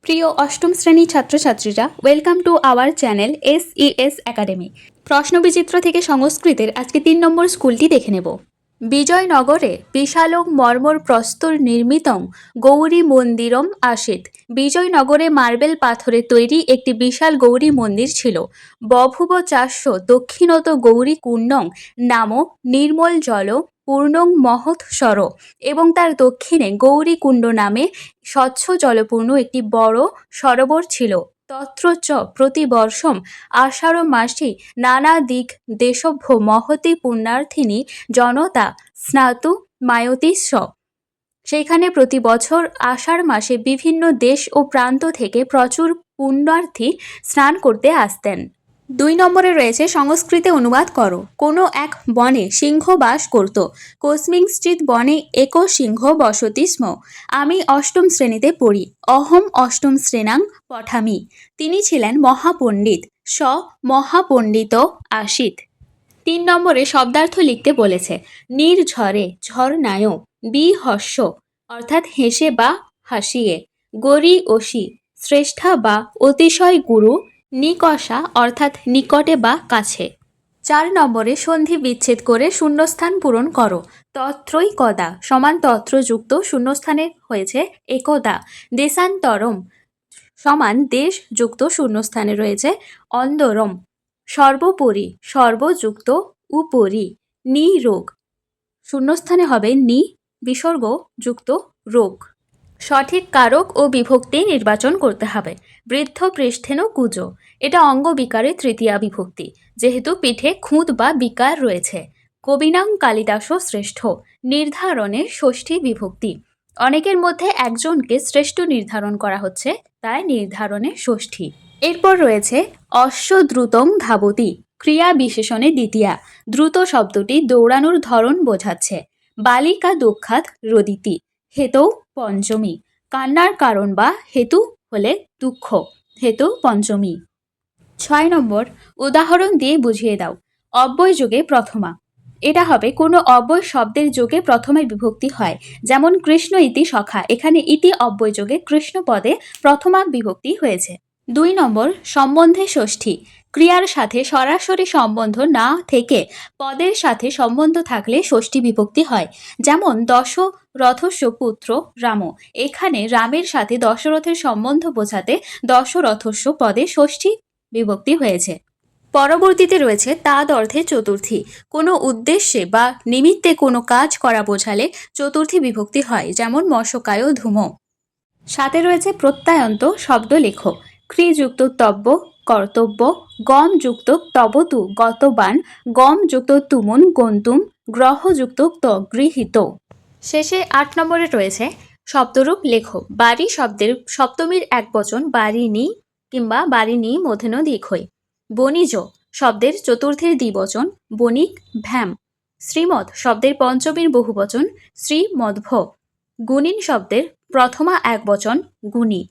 প্রিয় অষ্টম শ্রেণীর ছাত্রছাত্রীরা, welcome to our channel SES academy. প্রশ্নবিচিত্র থেকে সংস্কৃতের আজকে 3 নম্বর স্কুলটি দেখে নেব। বিজয়নগরে বিশালং মর্মর প্রস্তর নির্মিতং গৌরী মন্দিরম আসিত। বিজয়নগরে মার্বেল পাথরে তৈরি একটি বিশাল গৌরী মন্দির ছিল। বভুব চাষ্য দক্ষিণত গৌরী কুণ্ডং নাম নির্মল জল পূর্ণং মহৎ সর, এবং তার দক্ষিণে গৌরী কুণ্ড নামে স্বচ্ছ জলপূর্ণ একটি বড় সরোবর ছিল। তত্র চ প্রতিবর্ষম আষাঢ় মাসে নানা দিক দেশভ্য মহতি পুণ্যার্থিনী জনতা স্নাতু মায়তিস্ব। সেখানে প্রতি বছর আষাঢ় মাসে বিভিন্ন দেশ ও প্রান্ত থেকে প্রচুর পুণ্যার্থী স্নান করতে আসতেন। 2 নম্বরে রয়েছে সংস্কৃতে অনুবাদ করো। কোনো এক বনে সিংহ বাস করত। কস্মিংশ্চিৎ বনে এক সিংহ বসতি স্ম। আমি অষ্টম শ্রেণীতে পড়ি। অহম অষ্টম শ্রেণাং পঠামি। তিনি ছিলেন মহাপণ্ডিত। স মহাপণ্ডিত আসিত। 3 নম্বরে শব্দার্থ লিখতে বলেছে। নির্ঝরে ঝর্ণায়, বিহস্য অর্থাৎ হেসে বা হাসিয়ে, গরি অসি শ্রেষ্ঠা বা অতিশয় গুরু, নিকষা অর্থাৎ নিকটে বা কাছে। 4 নম্বরে সন্ধি বিচ্ছেদ করে শূন্যস্থান পূরণ করো। তত্রই কদা সমান তত্রযুক্ত শূন্যস্থানে হয়েছে একদা। দেশান্তরম সমান দেশ যুক্ত শূন্যস্থানে রয়েছে অন্দরম। সর্বোপরি সর্বযুক্ত উপরি। নিরোগ শূন্যস্থানে হবে নি বিসর্গ যুক্ত রোগ। সঠিক কারক ও বিভক্তি নির্বাচন করতে হবে। বৃদ্ধ পৃষ্ঠেন কুজো, এটা অঙ্গ বিকারের তৃতীয়া বিভক্তি, যেহেতু পিঠে খুঁত বা বিকার রয়েছে। কবিনাং কালিদাস শ্রেষ্ঠ, নির্ধারণে ষষ্ঠী বিভক্তি। অনেকের মধ্যে একজনকে শ্রেষ্ঠ নির্ধারণ করা হচ্ছে, তাই নির্ধারণে ষষ্ঠী। এরপর রয়েছে অশ্ব দ্রুতং ধাবতি, ক্রিয়া বিশেষণে দ্বিতীয়া। দ্রুত শব্দটি দৌড়ানোর ধরন বোঝাচ্ছে। বালিকা দুঃখাত রদিতি, হেতৌ পঞ্চমী। কান্নার কারণ বা হেতু হলে দুঃখ, হেতু পঞ্চমী। 6 নম্বর উদাহরণ দিয়ে বুঝিয়ে দাও। অব্যয় যোগে প্রথমা, এটা হবে কোনো অব্যয় শব্দের যোগে প্রথমায় বিভক্তি হয়। যেমন কৃষ্ণ ইতি সখা, এখানে ইতি অব্যয় যোগে কৃষ্ণ পদে প্রথমা বিভক্তি হয়েছে। 2 নম্বর সম্বন্ধে ষষ্ঠী, ক্রিয়ার সাথে সরাসরি সম্বন্ধ না থেকে পদের সাথে সম্বন্ধ থাকলে ষষ্ঠী বিভক্তি হয়। যেমন দশরথস্য পুত্র রাম, এখানে রামের সাথে দশরথের সম্বন্ধ বোঝাতে দশরথস্য পদে ষষ্ঠী বিভক্তি হয়েছে। পরবর্তীতে রয়েছে তাদ অর্থে চতুর্থী, কোনো উদ্দেশ্যে বা নিমিত্তে কোনো কাজ করা বোঝালে চতুর্থী বিভক্তি হয়। যেমন মশকায় ধূম। 7 রয়েছে প্রত্যয়ান্ত শব্দ লেখো। ক্রিযুক্ত তব্য কর্তব্য, গম যুক্ত তবতু গতবান, গম যুক্ত তুমুন গন্তুম, গ্রহযুক্ত গৃহীত। শেষে 8 নম্বরে রয়েছে শব্দরূপ লেখো। বাড়ি শব্দের সপ্তমীর একবচন বাড়িনি কিংবা বাড়িনি মধ্যেন দীর্ঘই। বণিজ শব্দের চতুর্থীর দ্বিবচন বণিক ভ্যাম। শ্রীমৎ শব্দের পঞ্চমীর বহুবচন শ্রীমধ্ব। গুণিন শব্দের প্রথমা একবচন গুণী।